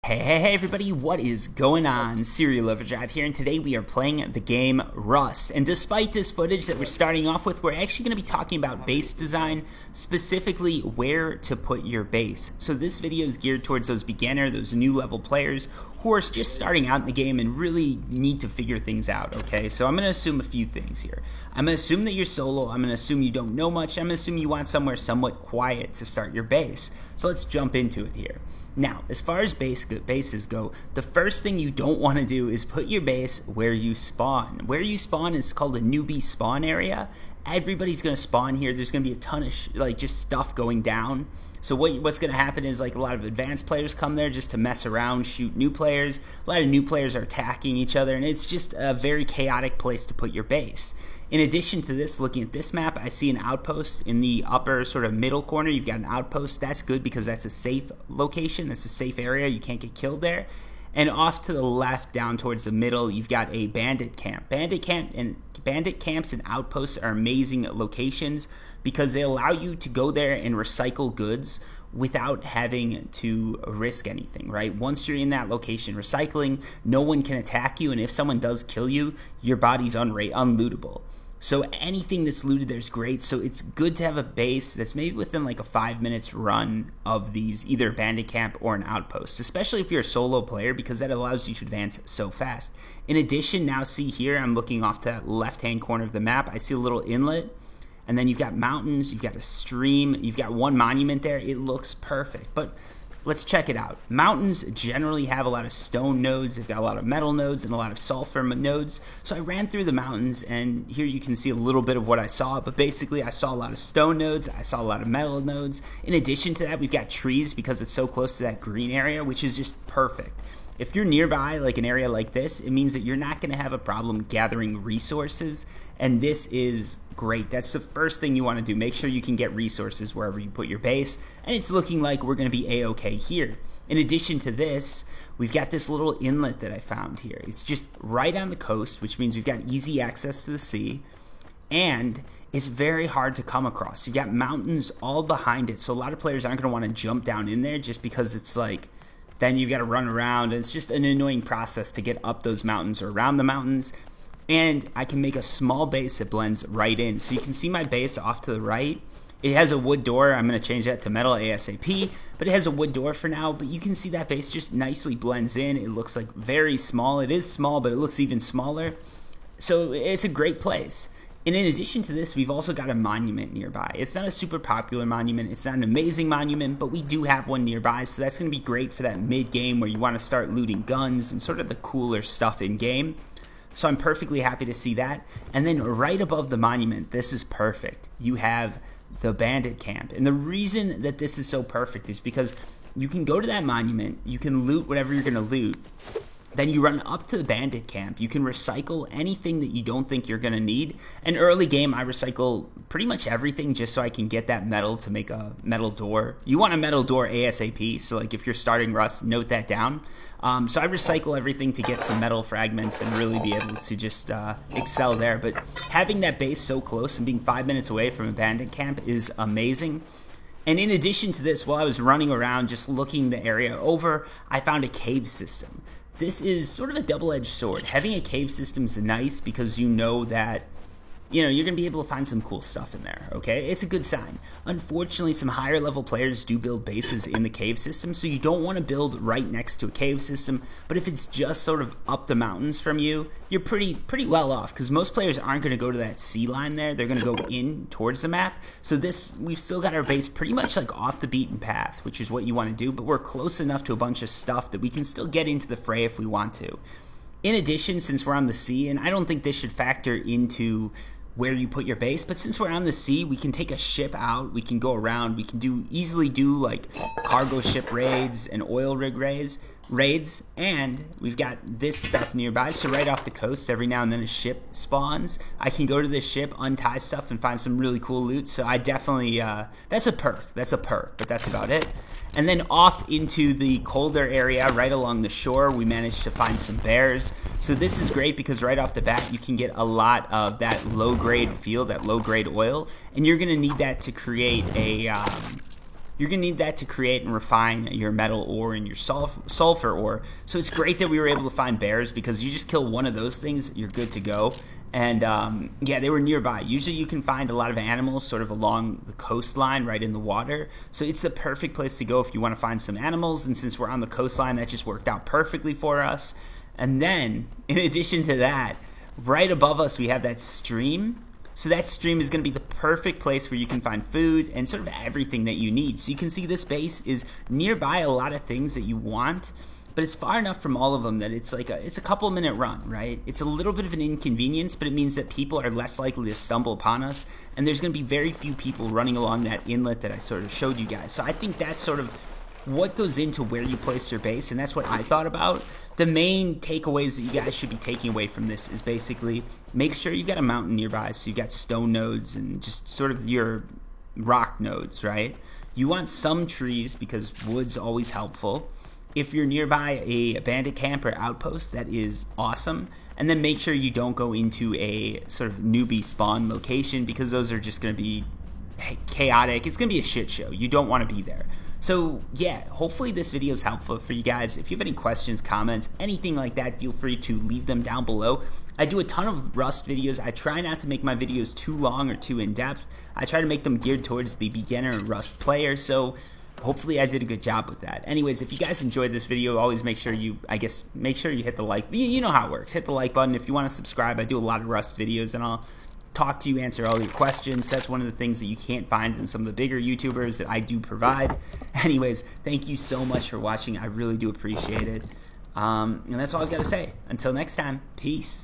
Hey everybody, what is going on? Serial Overdrive here, and today we are playing the game Rust. And despite this footage that we're starting off with, we're actually going to be talking about base design, specifically where to put your base. So this video is geared towards those beginner, those new level players who are just starting out in the game and really need to figure things out, okay? So I'm going to assume a few things here. I'm going to assume that you're solo, I'm going to assume you don't know much, I'm going to assume you want somewhere somewhat quiet to start your base. So let's jump into it here. Now, as far as bases go, the first thing you don't want to do is put your base where you spawn. Where you spawn is called a newbie spawn area. Everybody's going to spawn here. There's going to be a ton of just stuff going down. So what's going to happen is a lot of advanced players come there just to mess around, shoot new players. A lot of new players are attacking each other, and it's just a very chaotic place to put your base. In addition to this, looking at this map, I see an outpost in the upper sort of middle corner. You've got an outpost. That's good because that's a safe location. That's a safe area. You can't get killed there. And off to the left, down towards the middle, you've got a bandit camp. Bandit camps and outposts are amazing locations because they allow you to go there and recycle goods without having to risk anything, right? Once you're in that location recycling, no one can attack you, and if someone does kill you, your body's unlootable. So anything that's looted there's great, so it's good to have a base that's maybe within like a 5 minutes run of these, either a bandit camp or an outpost, especially if you're a solo player, because that allows you to advance so fast. In addition, now see here, I'm looking off to that left-hand corner of the map, I see a little inlet, and then you've got mountains, you've got a stream, you've got one monument there. It looks perfect, but let's check it out. Mountains generally have a lot of stone nodes, they've got a lot of metal nodes and a lot of sulfur nodes. So I ran through the mountains, and here you can see a little bit of what I saw, but basically I saw a lot of stone nodes, I saw a lot of metal nodes. In addition to that, we've got trees because it's so close to that green area, which is just perfect. If you're nearby, like an area like this, it means that you're not going to have a problem gathering resources, and this is great. That's the first thing you want to do. Make sure you can get resources wherever you put your base, and it's looking like we're going to be a-okay here. In addition to this, we've got this little inlet that I found here. It's just right on the coast, which means we've got easy access to the sea, and it's very hard to come across. You've got mountains all behind it, so a lot of players aren't going to want to jump down in there just because it's like, then you've got to run around, and it's just an annoying process to get up those mountains or around the mountains. And I can make a small base that blends right in. So you can see my base off to the right. It has a wood door. I'm going to change that to metal ASAP, but it has a wood door for now. But you can see that base just nicely blends in. It looks like very small. It is small, but it looks even smaller. So it's a great place. And in addition to this, we've also got a monument nearby. It's not a super popular monument, it's not an amazing monument, but we do have one nearby, so that's going to be great for that mid-game where you want to start looting guns and sort of the cooler stuff in-game. So I'm perfectly happy to see that. And then right above the monument, this is perfect. You have the bandit camp. And the reason that this is so perfect is because you can go to that monument, you can loot whatever you're going to loot, then you run up to the bandit camp. You can recycle anything that you don't think you're going to need. And early game, I recycle pretty much everything just so I can get that metal to make a metal door. You want a metal door ASAP, so like if you're starting Rust, note that down. So I recycle everything to get some metal fragments and really be able to just excel there. But having that base so close and being 5 minutes away from a bandit camp is amazing. And in addition to this, while I was running around just looking the area over, I found a cave system. This is sort of a double-edged sword. Having a cave system is nice because you know that, you're going to be able to find some cool stuff in there, okay? It's a good sign. Unfortunately, some higher level players do build bases in the cave system, so you don't want to build right next to a cave system, but if it's just sort of up the mountains from you, you're pretty well off, because most players aren't going to go to that sea line there. They're going to go in towards the map, so we've still got our base pretty much like off the beaten path, which is what you want to do, but we're close enough to a bunch of stuff that we can still get into the fray if we want to. In addition, since we're on the sea, and I don't think this should factor into where you put your base, but since we're on the sea, we can take a ship out, we can go around, we can easily do like cargo ship raids and oil rig raids, and we've got this stuff nearby, so right off the coast, every now and then a ship spawns. I can go to this ship, untie stuff, and find some really cool loot, so I definitely, that's a perk, but that's about it. And then off into the colder area, right along the shore, we managed to find some bears. So this is great because right off the bat, you can get a lot of that low-grade fuel, that low-grade oil, and you're going to need that to create a you're going to need that to create and refine your metal ore and your sulfur ore. So it's great that we were able to find bears, because you just kill one of those things, you're good to go. And yeah, they were nearby. Usually you can find a lot of animals sort of along the coastline, right in the water. So it's a perfect place to go if you want to find some animals. And since we're on the coastline, that just worked out perfectly for us. And then, in addition to that, right above us we have that stream. So that stream is going to be the perfect place where you can find food and sort of everything that you need. So you can see this base is nearby a lot of things that you want, but it's far enough from all of them that it's like it's a couple minute run, right? It's a little bit of an inconvenience, but it means that people are less likely to stumble upon us, and there's going to be very few people running along that inlet that I sort of showed you guys. So I think that's sort of what goes into where you place your base, and that's what I thought about. The main takeaways that you guys should be taking away from this is basically make sure you've got a mountain nearby, so you've got stone nodes and just sort of your rock nodes, right? You want some trees because wood's always helpful. If you're nearby a bandit camp or outpost, that is awesome. And then make sure you don't go into a sort of newbie spawn location, because those are just going to be chaotic. It's going to be a shit show. You don't want to be there. So yeah, hopefully this video is helpful for you guys. If you have any questions, comments, anything like that, feel free to leave them down below. I do a ton of Rust videos. I try not to make my videos too long or too in-depth. I try to make them geared towards the beginner Rust player, so hopefully I did a good job with that. Anyways, if you guys enjoyed this video, always make sure you, make sure you hit the like. You know how it works. Hit the like button. If you want to subscribe, I do a lot of Rust videos, and I'll talk to you, answer all your questions. That's one of the things that you can't find in some of the bigger YouTubers that I do provide. Anyways, thank you so much for watching. I really do appreciate it. And that's all I've got to say. Until next time, peace.